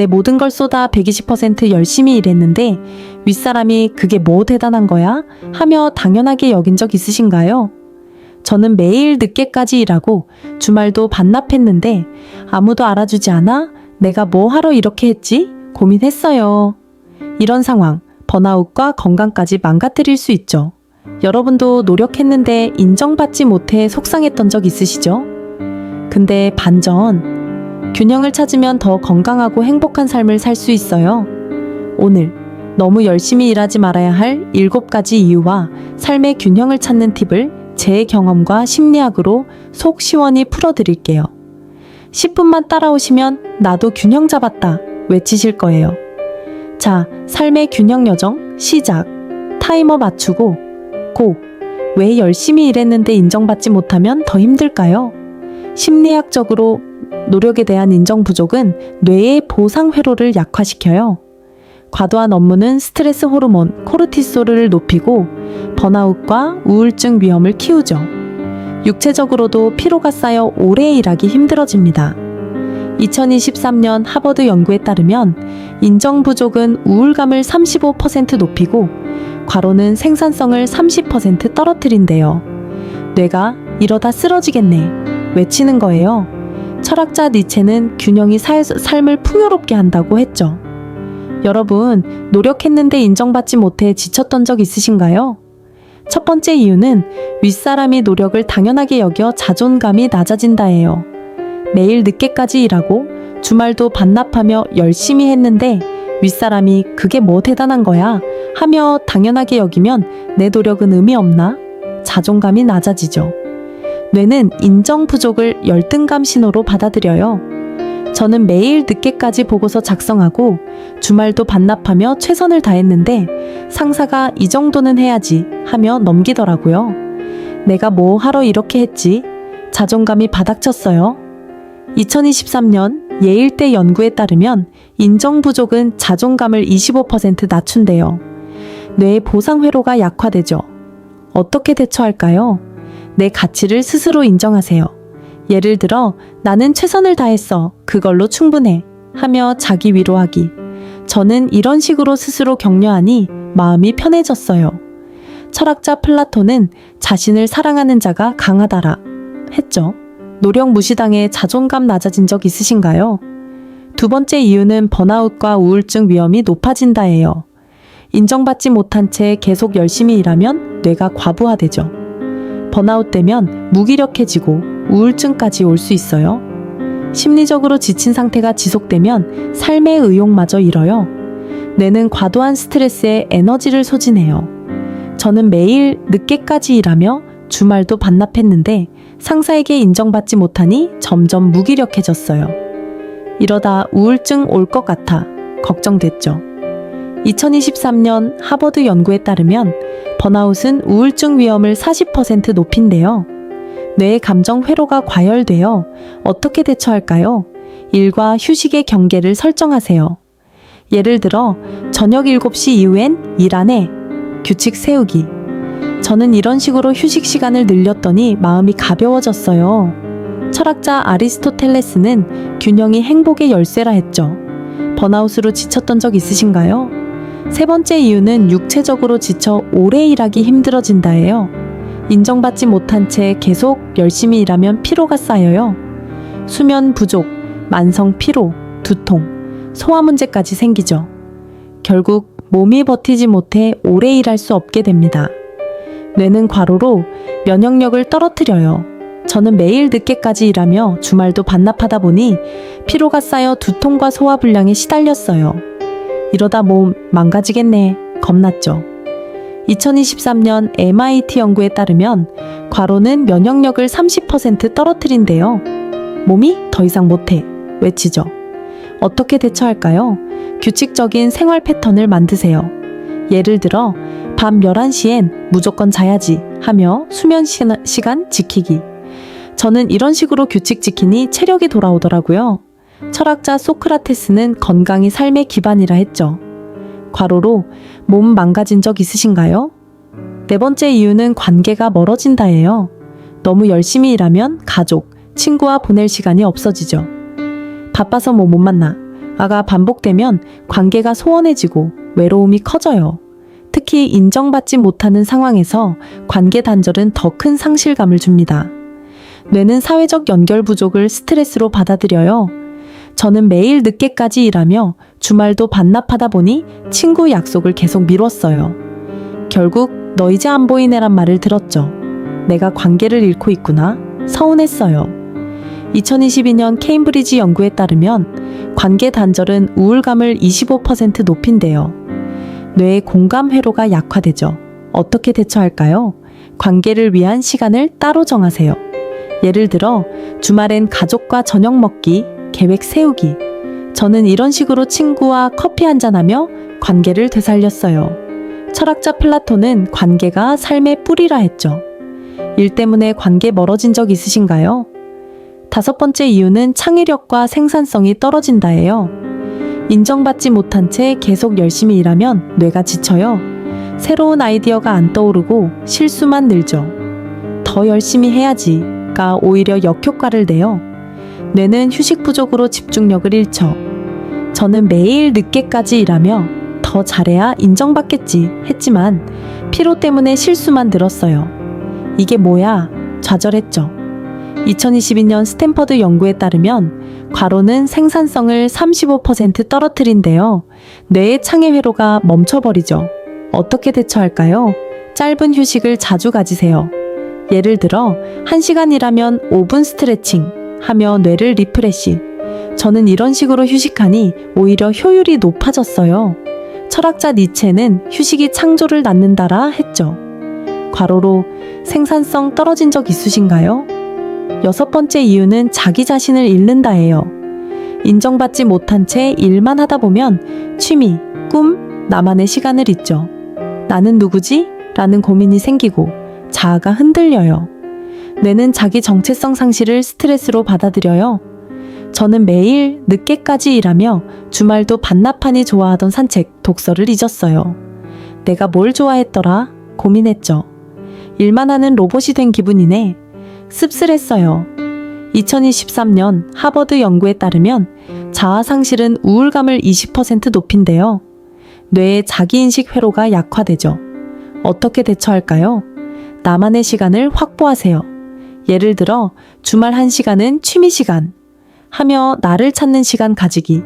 내 모든 걸 쏟아 120% 열심히 일했는데 윗사람이 그게 뭐 대단한 거야? 하며 당연하게 여긴 적 있으신가요? 저는 매일 늦게까지 일하고 주말도 반납했는데 아무도 알아주지 않아? 내가 뭐 하러 이렇게 했지? 고민했어요. 이런 상황, 번아웃과 건강까지 망가뜨릴 수 있죠. 여러분도 노력했는데 인정받지 못해 속상했던 적 있으시죠? 근데 반전, 균형을 찾으면 더 건강하고 행복한 삶을 살 수 있어요. 오늘 너무 열심히 일하지 말아야 할 7가지 이유와 삶의 균형을 찾는 팁을 제 경험과 심리학으로 속 시원히 풀어드릴게요. 10분만 따라오시면 나도 균형 잡았다 외치실 거예요. 자, 삶의 균형 여정 시작. 타이머 맞추고 고! 왜 열심히 일했는데 인정받지 못하면 더 힘들까요? 심리학적으로 노력에 대한 인정 부족은 뇌의 보상 회로를 약화시켜요. 과도한 업무는 스트레스 호르몬 코르티솔을 높이고 번아웃과 우울증 위험을 키우죠. 육체적으로도 피로가 쌓여 오래 일하기 힘들어집니다. 2023년 하버드 연구에 따르면 인정 부족은 우울감을 35% 높이고 과로는 생산성을 30% 떨어뜨린대요. 뇌가 이러다 쓰러지겠네 외치는 거예요. 철학자 니체는 균형이 삶을 풍요롭게 한다고 했죠. 여러분, 노력했는데 인정받지 못해 지쳤던 적 있으신가요? 첫 번째 이유는 윗사람이 노력을 당연하게 여겨 자존감이 낮아진다예요. 매일 늦게까지 일하고 주말도 반납하며 열심히 했는데 윗사람이 그게 뭐 대단한 거야 하며 당연하게 여기면 내 노력은 의미 없나? 자존감이 낮아지죠. 뇌는 인정 부족을 열등감 신호로 받아들여요. 저는 매일 늦게까지 보고서 작성하고 주말도 반납하며 최선을 다했는데 상사가 이 정도는 해야지 하며 넘기더라고요. 내가 뭐 하러 이렇게 했지? 자존감이 바닥쳤어요. 2023년 예일대 연구에 따르면 인정 부족은 자존감을 25% 낮춘대요. 뇌의 보상 회로가 약화되죠. 어떻게 대처할까요? 내 가치를 스스로 인정하세요. 예를 들어 나는 최선을 다했어. 그걸로 충분해. 하며 자기 위로하기. 저는 이런 식으로 스스로 격려하니 마음이 편해졌어요. 철학자 플라톤은 자신을 사랑하는 자가 강하다라 했죠. 노력 무시당해 자존감 낮아진 적 있으신가요? 두 번째 이유는 번아웃과 우울증 위험이 높아진다예요. 인정받지 못한 채 계속 열심히 일하면 뇌가 과부하되죠. 번아웃되면 무기력해지고 우울증까지 올 수 있어요. 심리적으로 지친 상태가 지속되면 삶의 의욕마저 잃어요. 뇌는 과도한 스트레스에 에너지를 소진해요. 저는 매일 늦게까지 일하며 주말도 반납했는데 상사에게 인정받지 못하니 점점 무기력해졌어요. 이러다 우울증 올 것 같아 걱정됐죠. 2023년 하버드 연구에 따르면 번아웃은 우울증 위험을 40% 높인대요. 뇌의 감정 회로가 과열되어 어떻게 대처할까요? 일과 휴식의 경계를 설정하세요. 예를 들어 저녁 7시 이후엔 일 안 해. 규칙 세우기. 저는 이런 식으로 휴식 시간을 늘렸더니 마음이 가벼워졌어요. 철학자 아리스토텔레스는 균형이 행복의 열쇠라 했죠. 번아웃으로 지쳤던 적 있으신가요? 세 번째 이유는 육체적으로 지쳐 오래 일하기 힘들어진다예요. 인정받지 못한 채 계속 열심히 일하면 피로가 쌓여요. 수면 부족, 만성 피로, 두통, 소화 문제까지 생기죠. 결국 몸이 버티지 못해 오래 일할 수 없게 됩니다. 뇌는 과로로 면역력을 떨어뜨려요. 저는 매일 늦게까지 일하며 주말도 반납하다 보니 피로가 쌓여 두통과 소화불량에 시달렸어요. 이러다 몸 망가지겠네 겁났죠. 2023년 MIT 연구에 따르면 과로는 면역력을 30% 떨어뜨린대요. 몸이 더 이상 못해 외치죠. 어떻게 대처할까요? 규칙적인 생활 패턴을 만드세요. 예를 들어 밤 11시엔 무조건 자야지 하며 수면 시간 지키기. 저는 이런 식으로 규칙 지키니 체력이 돌아오더라고요. 철학자 소크라테스는 건강이 삶의 기반이라 했죠. 과로로 몸 망가진 적 있으신가요? 네 번째 이유는 관계가 멀어진다예요. 너무 열심히 일하면 가족, 친구와 보낼 시간이 없어지죠. 바빠서 못 만나. 아가 반복되면 관계가 소원해지고 외로움이 커져요. 특히 인정받지 못하는 상황에서 관계 단절은 더 큰 상실감을 줍니다. 뇌는 사회적 연결 부족을 스트레스로 받아들여요. 저는 매일 늦게까지 일하며 주말도 반납하다 보니 친구 약속을 계속 미뤘어요. 결국 너 이제 안 보이네란 말을 들었죠. 내가 관계를 잃고 있구나. 서운했어요. 2022년 케임브리지 연구에 따르면 관계 단절은 우울감을 25% 높인대요. 뇌의 공감 회로가 약화되죠. 어떻게 대처할까요? 관계를 위한 시간을 따로 정하세요. 예를 들어 주말엔 가족과 저녁 먹기, 계획 세우기. 저는 이런 식으로 친구와 커피 한잔하며 관계를 되살렸어요. 철학자 플라톤은 관계가 삶의 뿌리라 했죠. 일 때문에 관계 멀어진 적 있으신가요? 5번째 이유는 창의력과 생산성이 떨어진다예요. 인정받지 못한 채 계속 열심히 일하면 뇌가 지쳐요. 새로운 아이디어가 안 떠오르고 실수만 늘죠. 더 열심히 해야지가 오히려 역효과를 내요. 뇌는 휴식 부족으로 집중력을 잃죠. 저는 매일 늦게까지 일하며 더 잘해야 인정받겠지 했지만 피로 때문에 실수만 늘었어요. 이게 뭐야? 좌절했죠. 2022년 스탠퍼드 연구에 따르면 과로는 생산성을 35% 떨어뜨린대요. 뇌의 창의 회로가 멈춰버리죠. 어떻게 대처할까요? 짧은 휴식을 자주 가지세요. 예를 들어 1시간 일하면 5분 스트레칭 하며 뇌를 리프레시. 저는 이런 식으로 휴식하니 오히려 효율이 높아졌어요. 철학자 니체는 휴식이 창조를 낳는다라 했죠. 과로로 생산성 떨어진 적 있으신가요? 6번째 이유는 자기 자신을 잃는다예요. 인정받지 못한 채 일만 하다 보면 취미, 꿈, 나만의 시간을 잊죠. 나는 누구지? 라는 고민이 생기고 자아가 흔들려요. 뇌는 자기 정체성 상실을 스트레스로 받아들여요. 저는 매일 늦게까지 일하며 주말도 반나판이 좋아하던 산책, 독서를 잊었어요. 내가 뭘 좋아했더라? 고민했죠. 일만 하는 로봇이 된 기분이네. 씁쓸했어요. 2023년 하버드 연구에 따르면 자아 상실은 우울감을 20% 높인대요. 뇌의 자기인식 회로가 약화되죠. 어떻게 대처할까요? 나만의 시간을 확보하세요. 예를 들어 주말 1시간은 취미 시간 하며 나를 찾는 시간 가지기.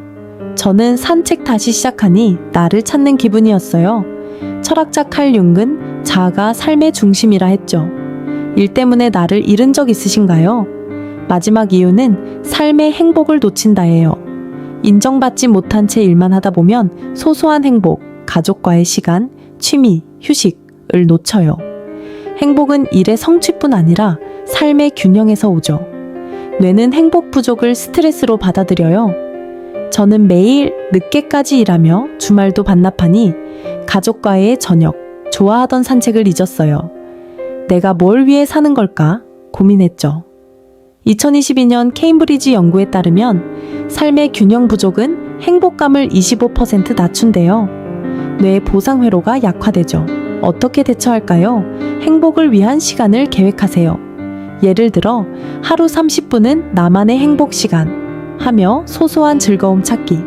저는 산책 다시 시작하니 나를 찾는 기분이었어요. 철학자 칼 융은 자아가 삶의 중심이라 했죠. 일 때문에 나를 잃은 적 있으신가요? 마지막 이유는 삶의 행복을 놓친다예요. 인정받지 못한 채 일만 하다 보면 소소한 행복, 가족과의 시간, 취미, 휴식을 놓쳐요. 행복은 일의 성취뿐 아니라 삶의 균형에서 오죠. 뇌는 행복 부족을 스트레스로 받아들여요. 저는 매일 늦게까지 일하며 주말도 반납하니 가족과의 저녁, 좋아하던 산책을 잊었어요. 내가 뭘 위해 사는 걸까 고민했죠. 2022년 케임브리지 연구에 따르면 삶의 균형 부족은 행복감을 25% 낮춘대요. 뇌의 보상 회로가 약화되죠. 어떻게 대처할까요? 행복을 위한 시간을 계획하세요. 예를 들어 하루 30분은 나만의 행복 시간 하며 소소한 즐거움 찾기.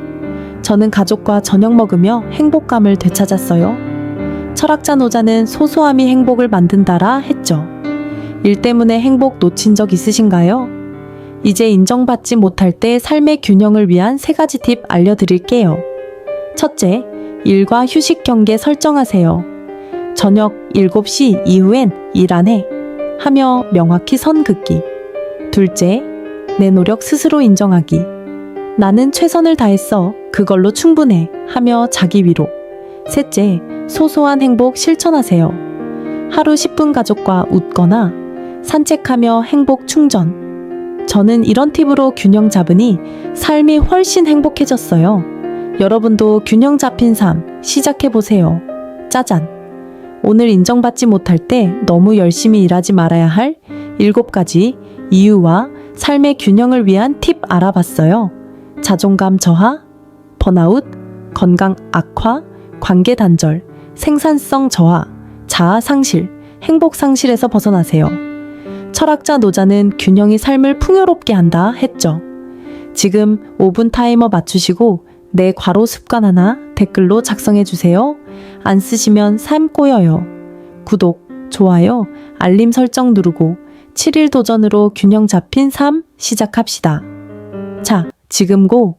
저는 가족과 저녁 먹으며 행복감을 되찾았어요. 철학자 노자는 소소함이 행복을 만든다라 했죠. 일 때문에 행복 놓친 적 있으신가요? 이제 인정받지 못할 때 삶의 균형을 위한 3가지 팁 알려드릴게요. 첫째, 일과 휴식 경계 설정하세요. 저녁 7시 이후엔 일 안 해 하며 명확히 선 긋기. 둘째, 내 노력 스스로 인정하기. 나는 최선을 다했어. 그걸로 충분해 하며 자기 위로. 셋째, 소소한 행복 실천하세요. 하루 10분 가족과 웃거나 산책하며 행복 충전. 저는 이런 팁으로 균형 잡으니 삶이 훨씬 행복해졌어요. 여러분도 균형 잡힌 삶 시작해보세요. 짜잔! 오늘 인정받지 못할 때 너무 열심히 일하지 말아야 할 7가지 이유와 삶의 균형을 위한 팁 알아봤어요. 자존감 저하, 번아웃, 건강 악화, 관계 단절, 생산성 저하, 자아 상실, 행복 상실에서 벗어나세요. 철학자 노자는 균형이 삶을 풍요롭게 한다 했죠. 지금 5분 타이머 맞추시고 내 과로 습관 하나 댓글로 작성해 주세요. 안 쓰시면 삶 꼬여요. 구독, 좋아요, 알림 설정 누르고 7일 도전으로 균형 잡힌 삶 시작합시다. 자, 지금 고!